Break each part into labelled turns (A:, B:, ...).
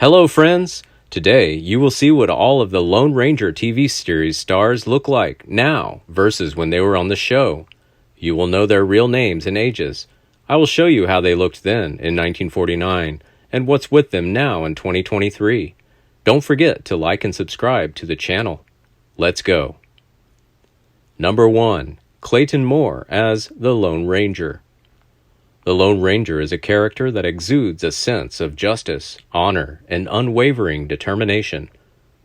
A: Hello, friends! Today, you will see what all of the Lone Ranger TV series stars look like now versus when they were on the show. You will know their real names and ages. I will show you how they looked then in 1949 and what's with them now in 2023. Don't forget to like and subscribe to the channel. Let's go. Number 1. Clayton Moore as the Lone Ranger. The Lone Ranger is a character that exudes a sense of justice, honor, and unwavering determination.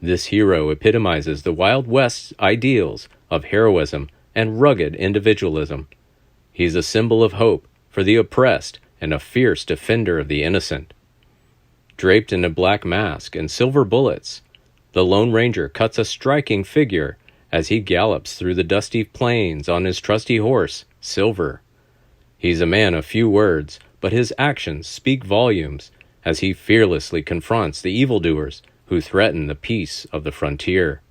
A: This hero epitomizes the Wild West's ideals of heroism and rugged individualism. He's a symbol of hope for the oppressed and a fierce defender of the innocent. Draped in a black mask and silver bullets, the Lone Ranger cuts a striking figure as he gallops through the dusty plains on his trusty horse, Silver. He's a man of few words, but his actions speak volumes as he fearlessly confronts the evildoers who threaten the peace of the frontier.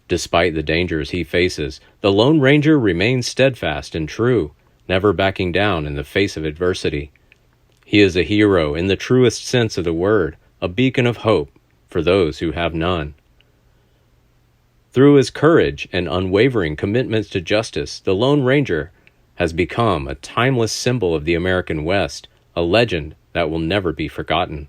A: Despite the dangers he faces, the Lone Ranger remains steadfast and true, never backing down in the face of adversity. He is a hero in the truest sense of the word, a beacon of hope for those who have none. Through his courage and unwavering commitments to justice, the Lone Ranger has become a timeless symbol of the American West, a legend that will never be forgotten.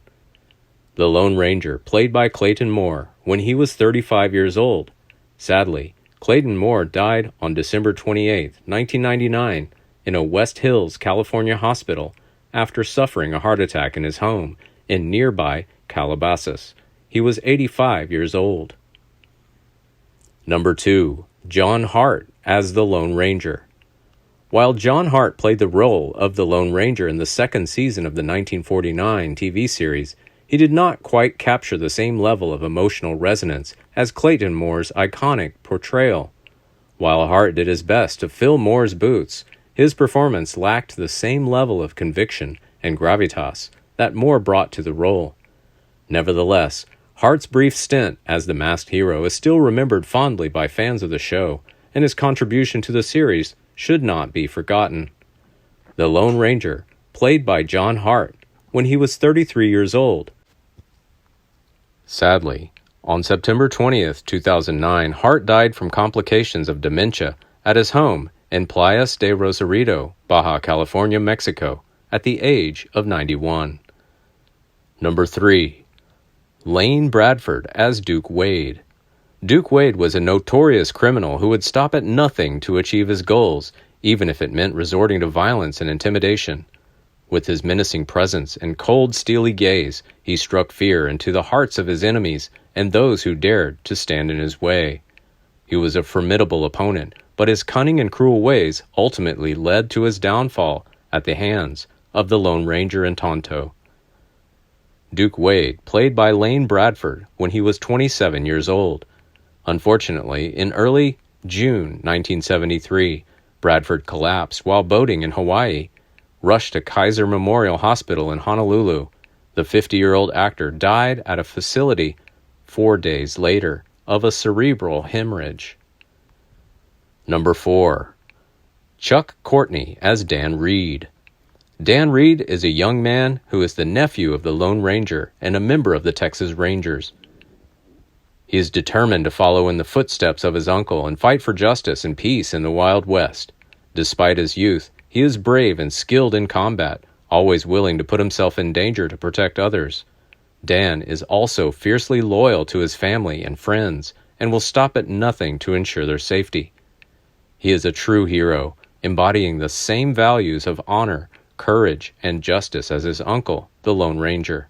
A: The Lone Ranger, played by Clayton Moore, when he was 35 years old. Sadly, Clayton Moore died on December 28, 1999, in a West Hills, California hospital after suffering a heart attack in his home in nearby Calabasas. He was 85 years old. Number 2. John Hart as the Lone Ranger. While John Hart played the role of the Lone Ranger in the second season of the 1949 TV series, he did not quite capture the same level of emotional resonance as Clayton Moore's iconic portrayal. While Hart did his best to fill Moore's boots, his performance lacked the same level of conviction and gravitas that Moore brought to the role. Nevertheless, Hart's brief stint as the masked hero is still remembered fondly by fans of the show, and his contribution to the series should not be forgotten. The Lone Ranger, played by John Hart, when he was 33 years old. Sadly, on September 20th, 2009, Hart died from complications of dementia at his home in Playas de Rosarito, Baja California, Mexico, at the age of 91. Number 3. Lane Bradford as Duke Wade. Duke Wade was a notorious criminal who would stop at nothing to achieve his goals, even if it meant resorting to violence and intimidation. With his menacing presence and cold, steely gaze, he struck fear into the hearts of his enemies and those who dared to stand in his way. He was a formidable opponent, but his cunning and cruel ways ultimately led to his downfall at the hands of the Lone Ranger and Tonto. Duke Wade, played by Lane Bradford, when he was 27 years old. Unfortunately, in early June 1973, Bradford collapsed while boating in Hawaii. Rushed to Kaiser Memorial Hospital in Honolulu, the 50-year-old actor died at a facility 4 days later of a cerebral hemorrhage. Number 4. Chuck Courtney as Dan Reed. Dan Reed is a young man who is the nephew of the Lone Ranger and a member of the Texas Rangers. He is determined to follow in the footsteps of his uncle and fight for justice and peace in the Wild West. Despite his youth, he is brave and skilled in combat, always willing to put himself in danger to protect others. Dan is also fiercely loyal to his family and friends and will stop at nothing to ensure their safety. He is a true hero, embodying the same values of honor, courage, and justice as his uncle, the Lone Ranger.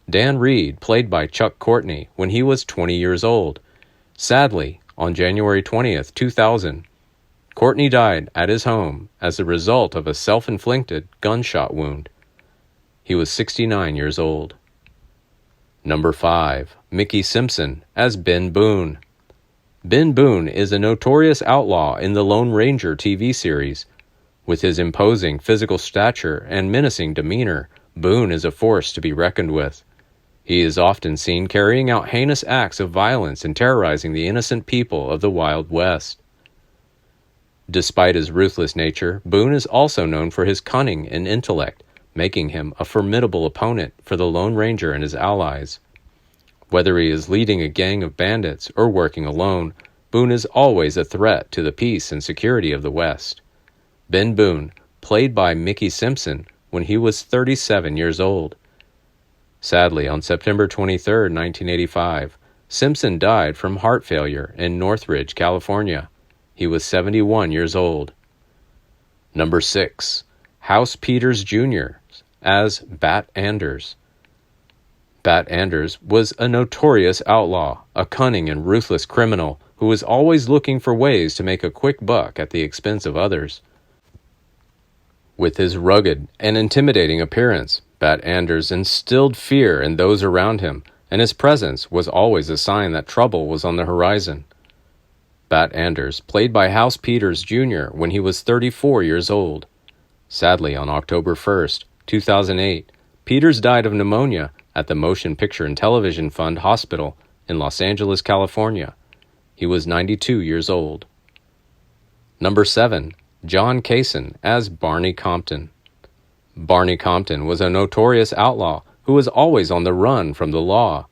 A: Dan Reed, played by Chuck Courtney, when he was 20 years old. Sadly, on January 20th, 2000, Courtney died at his home as a result of a self-inflicted gunshot wound. He was 69 years old. Number 5. Mickey Simpson as Ben Boone. Ben Boone is a notorious outlaw in the Lone Ranger TV series. With his imposing physical stature and menacing demeanor, Boone is a force to be reckoned with. He is often seen carrying out heinous acts of violence and terrorizing the innocent people of the Wild West. Despite his ruthless nature, Boone is also known for his cunning and intellect, making him a formidable opponent for the Lone Ranger and his allies. Whether he is leading a gang of bandits or working alone, Boone is always a threat to the peace and security of the West. Ben Boone, played by Mickey Simpson when he was 37 years old. Sadly, on September 23, 1985, Simpson died from heart failure in Northridge, California. He was 71 years old. Number 6. House Peters Jr. as Bat Anders. Bat Anders was a notorious outlaw, a cunning and ruthless criminal who was always looking for ways to make a quick buck at the expense of others. With his rugged and intimidating appearance, Bat Anders instilled fear in those around him, and his presence was always a sign that trouble was on the horizon. Bat Anders, played by House Peters Jr. when he was 34 years old. Sadly, on October 1, 2008, Peters died of pneumonia at the Motion Picture and Television Fund Hospital in Los Angeles, California. He was 92 years old. Number 7. John Cason as Barney Compton. Barney Compton was a notorious outlaw who was always on the run from the law.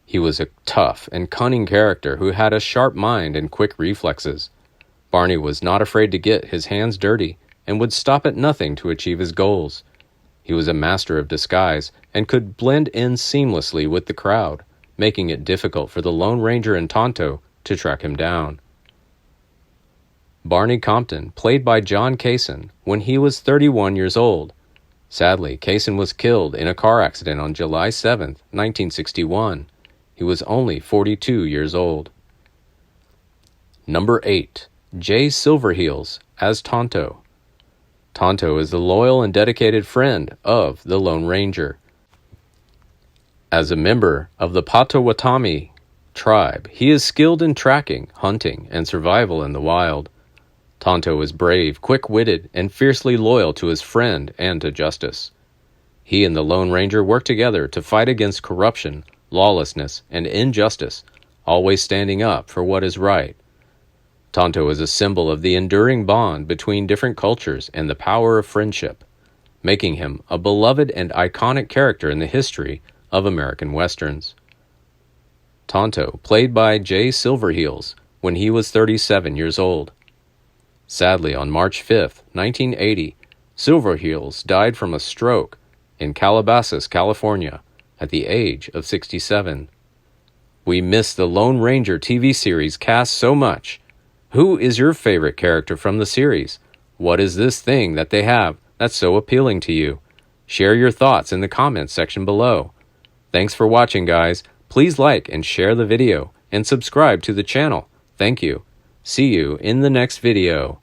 A: He was a tough and cunning character who had a sharp mind and quick reflexes. Barney was not afraid to get his hands dirty and would stop at nothing to achieve his goals. He was a master of disguise and could blend in seamlessly with the crowd, making it difficult for the Lone Ranger and Tonto to track him down. Barney Compton, played by John Cason when he was 31 years old. Sadly, Cason was killed in a car accident on July 7, 1961. He was only 42 years old. Number 8. Jay Silverheels as Tonto. Tonto is the loyal and dedicated friend of the Lone Ranger. As a member of the Potawatomi tribe, he is skilled in tracking, hunting, and survival in the wild. Tonto is brave, quick-witted, and fiercely loyal to his friend and to justice. He and the Lone Ranger work together to fight against corruption, lawlessness, and injustice, always standing up for what is right. Tonto is a symbol of the enduring bond between different cultures and the power of friendship, making him a beloved and iconic character in the history of American Westerns. Tonto, played by Jay Silverheels when he was 37 years old. Sadly, on March 5, 1980, Silverheels died from a stroke in Calabasas, California, at the age of 67. We miss the Lone Ranger TV series cast so much. Who is your favorite character from the series? What is this thing that they have that's so appealing to you? Share your thoughts in the comments section below. Thanks for watching, guys. Please like and share the video and subscribe to the channel. Thank you. See you in the next video.